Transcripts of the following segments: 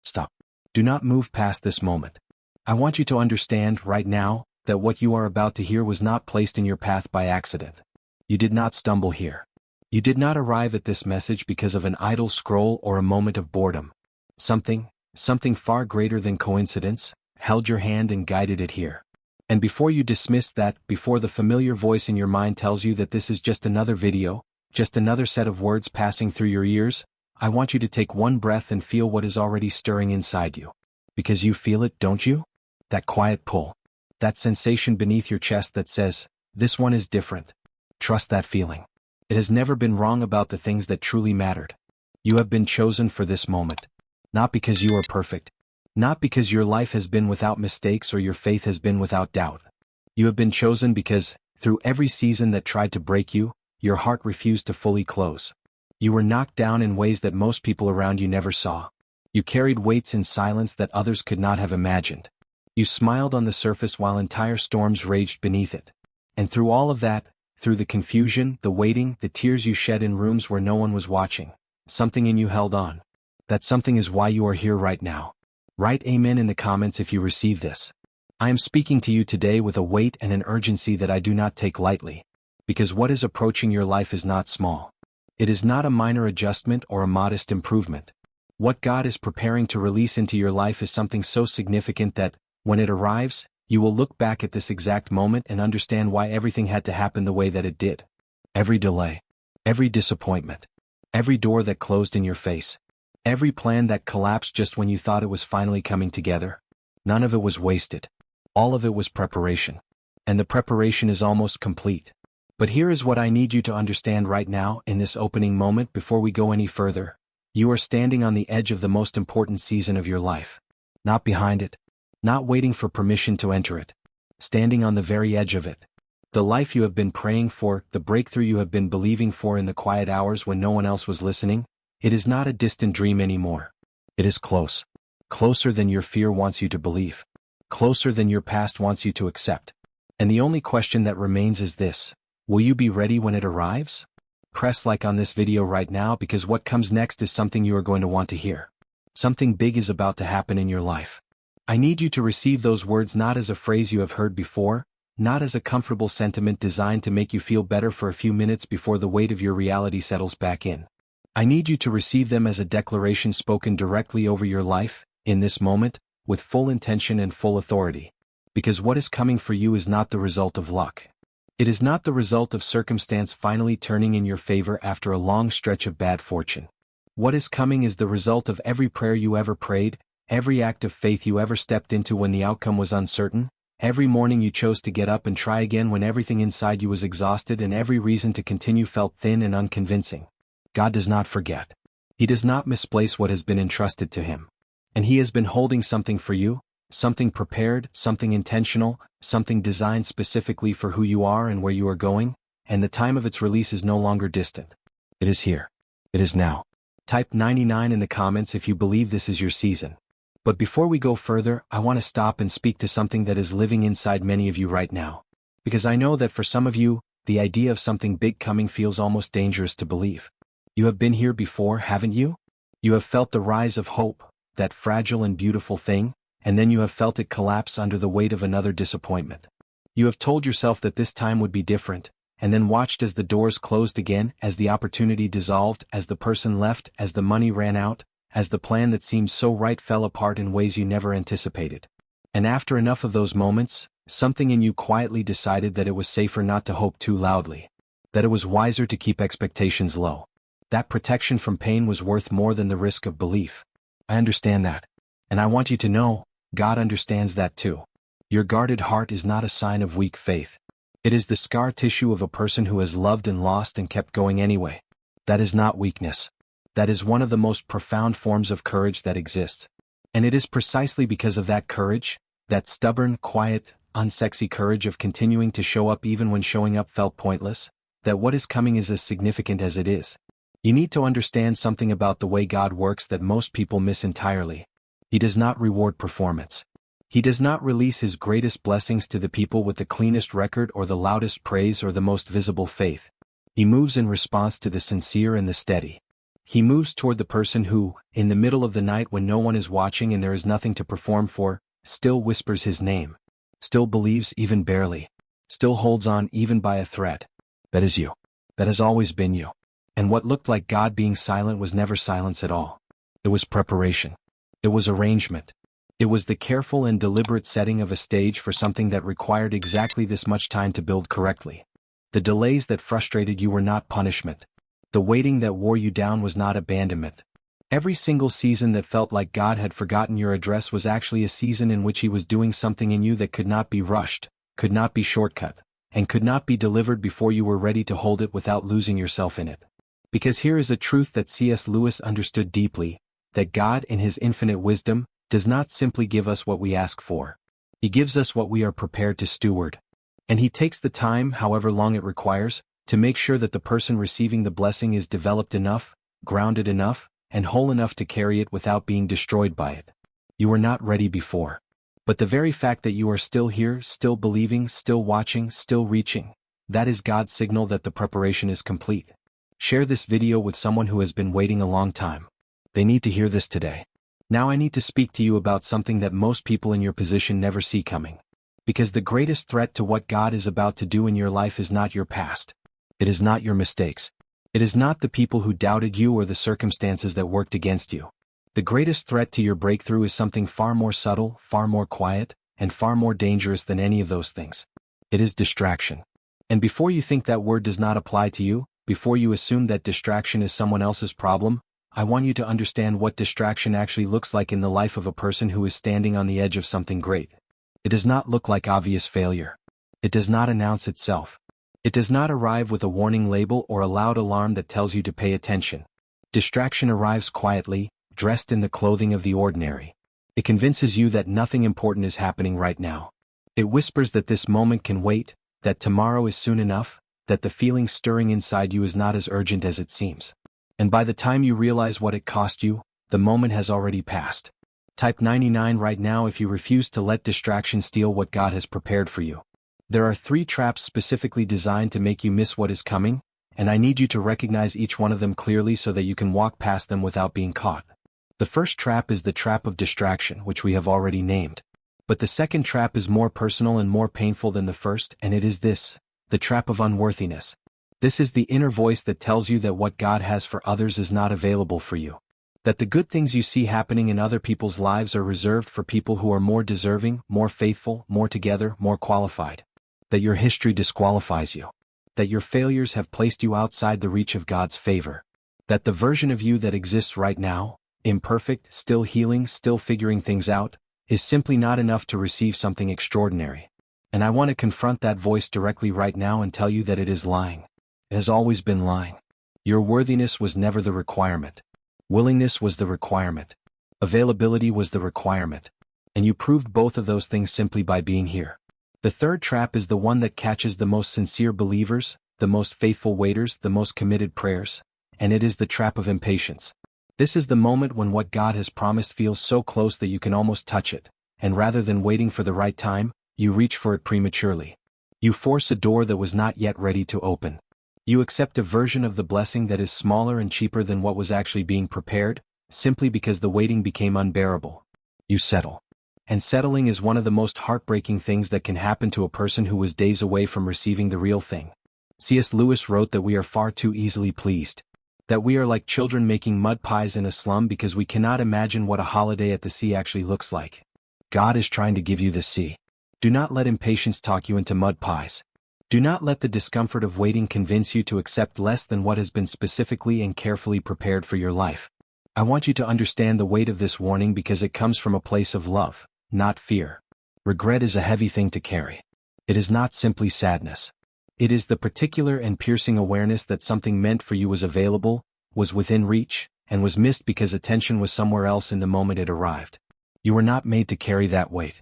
Stop. Do not move past this moment. I want you to understand right now that what you are about to hear was not placed in your path by accident. You did not stumble here. You did not arrive at this message because of an idle scroll or a moment of boredom. Something far greater than coincidence, held your hand and guided it here. And before you dismiss that, before the familiar voice in your mind tells you that this is just another video, just another set of words passing through your ears, I want you to take one breath and feel what is already stirring inside you. Because you feel it, don't you? That quiet pull. That sensation beneath your chest that says, this one is different. Trust that feeling. It has never been wrong about the things that truly mattered. You have been chosen for this moment. Not because you are perfect. Not because your life has been without mistakes or your faith has been without doubt. You have been chosen because, through every season that tried to break you, your heart refused to fully close. You were knocked down in ways that most people around you never saw. You carried weights in silence that others could not have imagined. You smiled on the surface while entire storms raged beneath it. And through all of that, through the confusion, the waiting, the tears you shed in rooms where no one was watching, something in you held on. That something is why you are here right now. Write amen in the comments if you receive this. I am speaking to you today with a weight and an urgency that I do not take lightly. Because what is approaching your life is not small. It is not a minor adjustment or a modest improvement. What God is preparing to release into your life is something so significant that, when it arrives, you will look back at this exact moment and understand why everything had to happen the way that it did. Every delay, every disappointment, every door that closed in your face, every plan that collapsed just when you thought it was finally coming together. None of it was wasted. All of it was preparation. And the preparation is almost complete. But here is what I need you to understand right now in this opening moment before we go any further. You are standing on the edge of the most important season of your life. Not behind it. Not waiting for permission to enter it. Standing on the very edge of it. The life you have been praying for, the breakthrough you have been believing for in the quiet hours when no one else was listening, it is not a distant dream anymore. It is close. Closer than your fear wants you to believe. Closer than your past wants you to accept. And the only question that remains is this: will you be ready when it arrives? Press like on this video right now because what comes next is something you are going to want to hear. Something big is about to happen in your life. I need you to receive those words not as a phrase you have heard before, not as a comfortable sentiment designed to make you feel better for a few minutes before the weight of your reality settles back in. I need you to receive them as a declaration spoken directly over your life, in this moment, with full intention and full authority. Because what is coming for you is not the result of luck. It is not the result of circumstance finally turning in your favor after a long stretch of bad fortune. What is coming is the result of every prayer you ever prayed, every act of faith you ever stepped into when the outcome was uncertain, every morning you chose to get up and try again when everything inside you was exhausted and every reason to continue felt thin and unconvincing. God does not forget. He does not misplace what has been entrusted to him. And he has been holding something for you, something prepared, something intentional, something designed specifically for who you are and where you are going, and the time of its release is no longer distant. It is here. It is now. Type 99 in the comments if you believe this is your season. But before we go further, I want to stop and speak to something that is living inside many of you right now. Because I know that for some of you, the idea of something big coming feels almost dangerous to believe. You have been here before, haven't you? You have felt the rise of hope, that fragile and beautiful thing, and then you have felt it collapse under the weight of another disappointment. You have told yourself that this time would be different, and then watched as the doors closed again, as the opportunity dissolved, as the person left, as the money ran out, as the plan that seemed so right fell apart in ways you never anticipated. And after enough of those moments, something in you quietly decided that it was safer not to hope too loudly. That it was wiser to keep expectations low. That protection from pain was worth more than the risk of belief. I understand that. And I want you to know, God understands that too. Your guarded heart is not a sign of weak faith. It is the scar tissue of a person who has loved and lost and kept going anyway. That is not weakness. That is one of the most profound forms of courage that exists. And it is precisely because of that courage, that stubborn, quiet, unsexy courage of continuing to show up even when showing up felt pointless, that what is coming is as significant as it is. You need to understand something about the way God works that most people miss entirely. He does not reward performance. He does not release his greatest blessings to the people with the cleanest record or the loudest praise or the most visible faith. He moves in response to the sincere and the steady. He moves toward the person who, in the middle of the night when no one is watching and there is nothing to perform for, still whispers his name. Still believes even barely. Still holds on even by a thread. That is you. That has always been you. And what looked like God being silent was never silence at all. It was preparation. It was arrangement. It was the careful and deliberate setting of a stage for something that required exactly this much time to build correctly. The delays that frustrated you were not punishment. The waiting that wore you down was not abandonment. Every single season that felt like God had forgotten your address was actually a season in which He was doing something in you that could not be rushed, could not be shortcut, and could not be delivered before you were ready to hold it without losing yourself in it. Because here is a truth that C.S. Lewis understood deeply, that God in His infinite wisdom does not simply give us what we ask for. He gives us what we are prepared to steward. And He takes the time, however long it requires, to make sure that the person receiving the blessing is developed enough, grounded enough, and whole enough to carry it without being destroyed by it. You were not ready before. But the very fact that you are still here, still believing, still watching, still reaching, that is God's signal that the preparation is complete. Share this video with someone who has been waiting a long time. They need to hear this today. Now I need to speak to you about something that most people in your position never see coming. Because the greatest threat to what God is about to do in your life is not your past. It is not your mistakes. It is not the people who doubted you or the circumstances that worked against you. The greatest threat to your breakthrough is something far more subtle, far more quiet, and far more dangerous than any of those things. It is distraction. And before you think that word does not apply to you, before you assume that distraction is someone else's problem, I want you to understand what distraction actually looks like in the life of a person who is standing on the edge of something great. It does not look like obvious failure. It does not announce itself. It does not arrive with a warning label or a loud alarm that tells you to pay attention. Distraction arrives quietly, dressed in the clothing of the ordinary. It convinces you that nothing important is happening right now. It whispers that this moment can wait, that tomorrow is soon enough, that the feeling stirring inside you is not as urgent as it seems. And by the time you realize what it cost you, the moment has already passed. Type 99 right now if you refuse to let distraction steal what God has prepared for you. There are 3 traps specifically designed to make you miss what is coming, and I need you to recognize each one of them clearly so that you can walk past them without being caught. The first trap is the trap of distraction, which we have already named. But the second trap is more personal and more painful than the first, and it is this: the trap of unworthiness. This is the inner voice that tells you that what God has for others is not available for you. That the good things you see happening in other people's lives are reserved for people who are more deserving, more faithful, more together, more qualified. That your history disqualifies you. That your failures have placed you outside the reach of God's favor. That the version of you that exists right now, imperfect, still healing, still figuring things out, is simply not enough to receive something extraordinary. And I want to confront that voice directly right now and tell you that it is lying. It has always been lying. Your worthiness was never the requirement. Willingness was the requirement. Availability was the requirement. And you proved both of those things simply by being here. The third trap is the one that catches the most sincere believers, the most faithful waiters, the most committed prayers, and it is the trap of impatience. This is the moment when what God has promised feels so close that you can almost touch it, and rather than waiting for the right time, you reach for it prematurely. You force a door that was not yet ready to open. You accept a version of the blessing that is smaller and cheaper than what was actually being prepared, simply because the waiting became unbearable. You settle. And settling is one of the most heartbreaking things that can happen to a person who was days away from receiving the real thing. C.S. Lewis wrote that we are far too easily pleased. That we are like children making mud pies in a slum because we cannot imagine what a holiday at the sea actually looks like. God is trying to give you the sea. Do not let impatience talk you into mud pies. Do not let the discomfort of waiting convince you to accept less than what has been specifically and carefully prepared for your life. I want you to understand the weight of this warning because it comes from a place of love, not fear. Regret is a heavy thing to carry. It is not simply sadness. It is the particular and piercing awareness that something meant for you was available, was within reach, and was missed because attention was somewhere else in the moment it arrived. You were not made to carry that weight.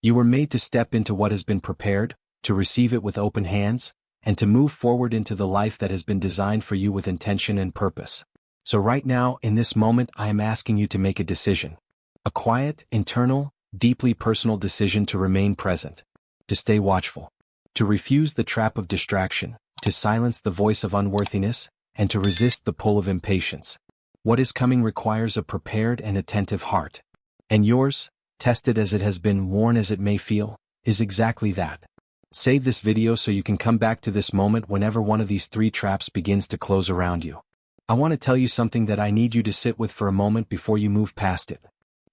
You were made to step into what has been prepared, to receive it with open hands, and to move forward into the life that has been designed for you with intention and purpose. So right now, in this moment, I am asking you to make a decision. A quiet, internal, deeply personal decision to remain present, to stay watchful, to refuse the trap of distraction, to silence the voice of unworthiness, and to resist the pull of impatience. What is coming requires a prepared and attentive heart. And yours, tested as it has been, worn as it may feel, is exactly that. Save this video so you can come back to this moment whenever one of these 3 traps begins to close around you. I want to tell you something that I need you to sit with for a moment before you move past it.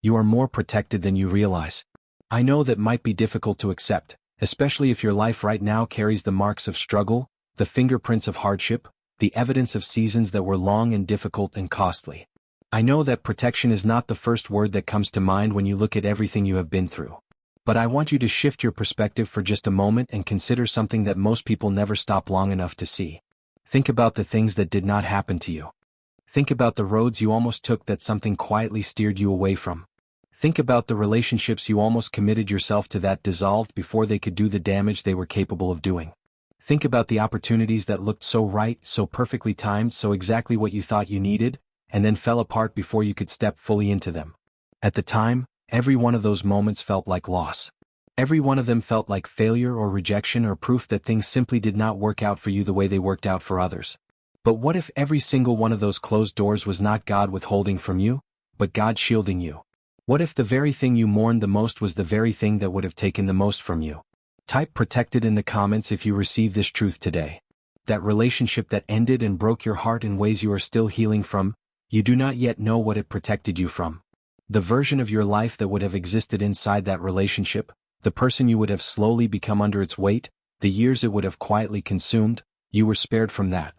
You are more protected than you realize. I know that might be difficult to accept, especially if your life right now carries the marks of struggle, the fingerprints of hardship, the evidence of seasons that were long and difficult and costly. I know that protection is not the first word that comes to mind when you look at everything you have been through. But I want you to shift your perspective for just a moment and consider something that most people never stop long enough to see. Think about the things that did not happen to you. Think about the roads you almost took that something quietly steered you away from. Think about the relationships you almost committed yourself to that dissolved before they could do the damage they were capable of doing. Think about the opportunities that looked so right, so perfectly timed, so exactly what you thought you needed, and then fell apart before you could step fully into them. At the time, every one of those moments felt like loss. Every one of them felt like failure or rejection or proof that things simply did not work out for you the way they worked out for others. But what if every single one of those closed doors was not God withholding from you, but God shielding you? What if the very thing you mourned the most was the very thing that would have taken the most from you? Type protected in the comments if you receive this truth today. That relationship that ended and broke your heart in ways you are still healing from, you do not yet know what it protected you from. The version of your life that would have existed inside that relationship, the person you would have slowly become under its weight, the years it would have quietly consumed, you were spared from that.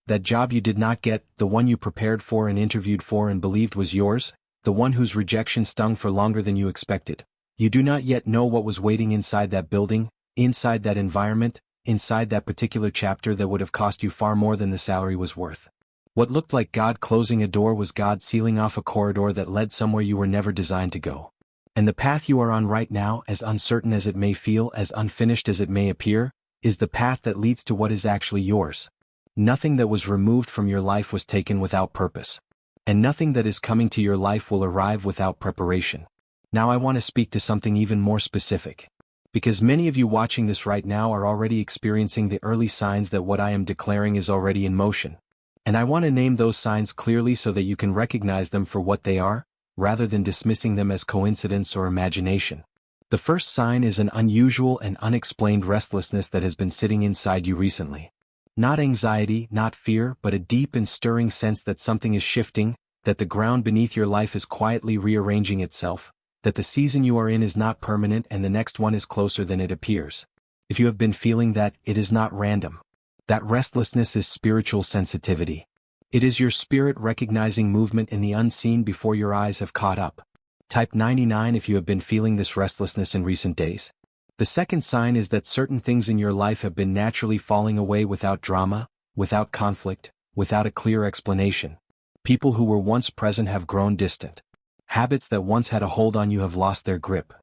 That job you did not get, the one you prepared for and interviewed for and believed was yours, the one whose rejection stung for longer than you expected. You do not yet know what was waiting inside that building, inside that environment, inside that particular chapter that would have cost you far more than the salary was worth. What looked like God closing a door was God sealing off a corridor that led somewhere you were never designed to go. And the path you are on right now, as uncertain as it may feel, as unfinished as it may appear, is the path that leads to what is actually yours. Nothing that was removed from your life was taken without purpose. And nothing that is coming to your life will arrive without preparation. Now I want to speak to something even more specific. Because many of you watching this right now are already experiencing the early signs that what I am declaring is already in motion. And I want to name those signs clearly so that you can recognize them for what they are, rather than dismissing them as coincidence or imagination. The first sign is an unusual and unexplained restlessness that has been sitting inside you recently. Not anxiety, not fear, but a deep and stirring sense that something is shifting, that the ground beneath your life is quietly rearranging itself, that the season you are in is not permanent and the next one is closer than it appears. If you have been feeling that, it is not random. That restlessness is spiritual sensitivity. It is your spirit recognizing movement in the unseen before your eyes have caught up. Type 99 if you have been feeling this restlessness in recent days. The second sign is that certain things in your life have been naturally falling away without drama, without conflict, without a clear explanation. People who were once present have grown distant. Habits that once had a hold on you have lost their grip.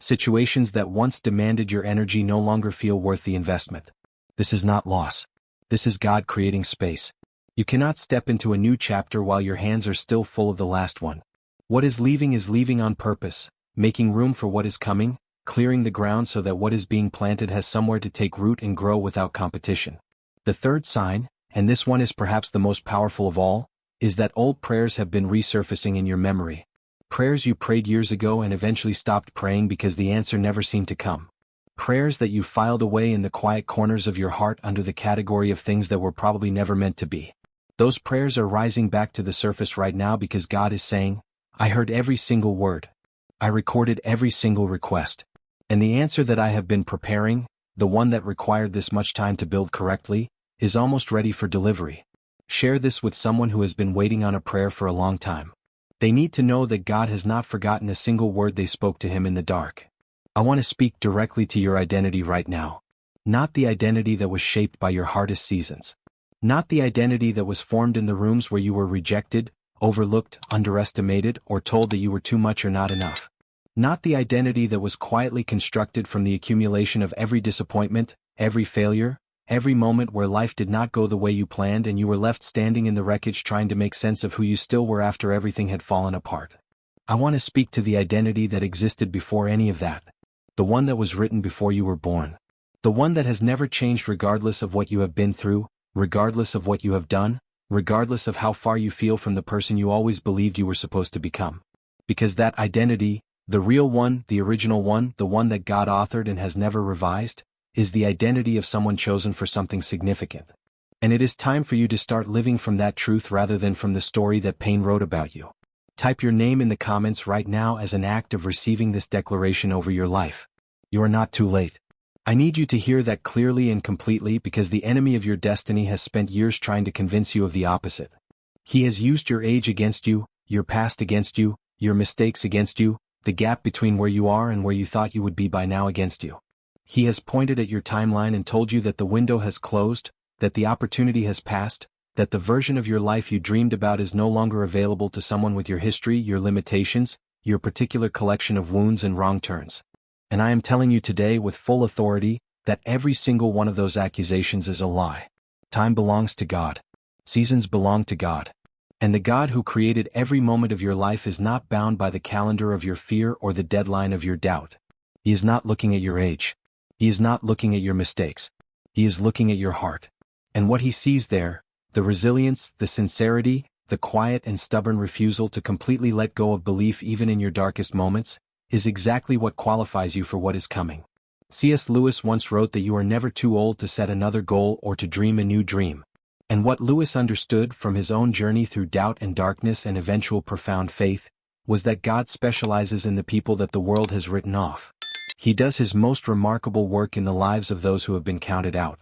Situations that once demanded your energy no longer feel worth the investment. This is not loss. This is God creating space. You cannot step into a new chapter while your hands are still full of the last one. What is leaving on purpose, making room for what is coming, clearing the ground so that what is being planted has somewhere to take root and grow without competition. The third sign, and this one is perhaps the most powerful of all, is that old prayers have been resurfacing in your memory. Prayers you prayed years ago and eventually stopped praying because the answer never seemed to come. Prayers that you filed away in the quiet corners of your heart under the category of things that were probably never meant to be. Those prayers are rising back to the surface right now because God is saying, I heard every single word. I recorded every single request. And the answer that I have been preparing, the one that required this much time to build correctly, is almost ready for delivery. Share this with someone who has been waiting on a prayer for a long time. They need to know that God has not forgotten a single word they spoke to Him in the dark. I want to speak directly to your identity right now. Not the identity that was shaped by your hardest seasons. Not the identity that was formed in the rooms where you were rejected, overlooked, underestimated, or told that you were too much or not enough. Not the identity that was quietly constructed from the accumulation of every disappointment, every failure, every moment where life did not go the way you planned and you were left standing in the wreckage trying to make sense of who you still were after everything had fallen apart. I want to speak to the identity that existed before any of that. The one that was written before you were born. The one that has never changed regardless of what you have been through, regardless of what you have done, regardless of how far you feel from the person you always believed you were supposed to become. Because that identity, the real one, the original one, the one that God authored and has never revised, is the identity of someone chosen for something significant. And it is time for you to start living from that truth rather than from the story that pain wrote about you. Type your name in the comments right now as an act of receiving this declaration over your life. You are not too late. I need you to hear that clearly and completely because the enemy of your destiny has spent years trying to convince you of the opposite. He has used your age against you, your past against you, your mistakes against you, the gap between where you are and where you thought you would be by now against you. He has pointed at your timeline and told you that the window has closed, that the opportunity has passed, that the version of your life you dreamed about is no longer available to someone with your history, your limitations, your particular collection of wounds and wrong turns. And I am telling you today with full authority that every single one of those accusations is a lie. Time belongs to God. Seasons belong to God. And the God who created every moment of your life is not bound by the calendar of your fear or the deadline of your doubt. He is not looking at your age. He is not looking at your mistakes. He is looking at your heart. And what he sees there, the resilience, the sincerity, the quiet and stubborn refusal to completely let go of belief even in your darkest moments, is exactly what qualifies you for what is coming. C.S. Lewis once wrote that you are never too old to set another goal or to dream a new dream. And what Lewis understood from his own journey through doubt and darkness and eventual profound faith, was that God specializes in the people that the world has written off. He does his most remarkable work in the lives of those who have been counted out.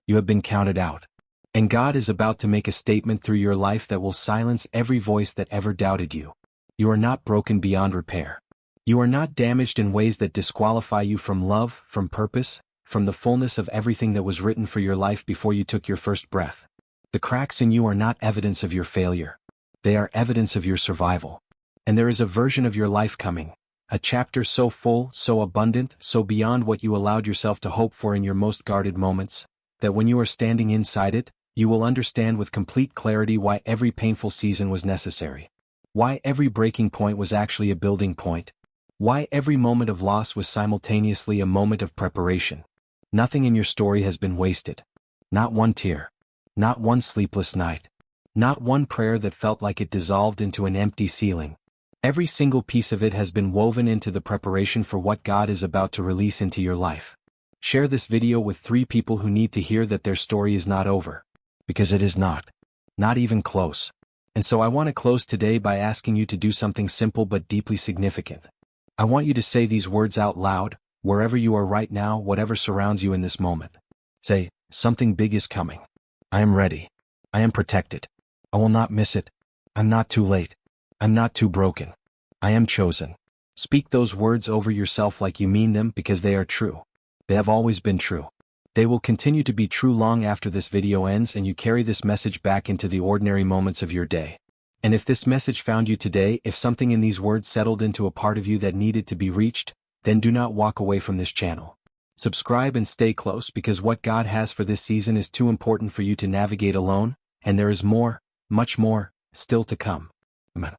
You have been counted out. And God is about to make a statement through your life that will silence every voice that ever doubted you. You are not broken beyond repair. You are not damaged in ways that disqualify you from love, from purpose, from the fullness of everything that was written for your life before you took your first breath. The cracks in you are not evidence of your failure. They are evidence of your survival. And there is a version of your life coming, a chapter so full, so abundant, so beyond what you allowed yourself to hope for in your most guarded moments, that when you are standing inside it, you will understand with complete clarity why every painful season was necessary. Why every breaking point was actually a building point. Why every moment of loss was simultaneously a moment of preparation. Nothing in your story has been wasted. Not one tear. Not one sleepless night. Not one prayer that felt like it dissolved into an empty ceiling. Every single piece of it has been woven into the preparation for what God is about to release into your life. Share this video with 3 people who need to hear that their story is not over. Because it is not. Not even close. And so I want to close today by asking you to do something simple but deeply significant. I want you to say these words out loud, wherever you are right now, whatever surrounds you in this moment. Say, something big is coming. I am ready. I am protected. I will not miss it. I'm not too late. I'm not too broken. I am chosen. Speak those words over yourself like you mean them because they are true. They have always been true. They will continue to be true long after this video ends and you carry this message back into the ordinary moments of your day. And if this message found you today, if something in these words settled into a part of you that needed to be reached, then do not walk away from this channel. Subscribe and stay close because what God has for this season is too important for you to navigate alone, and there is more, much more, still to come. Amen.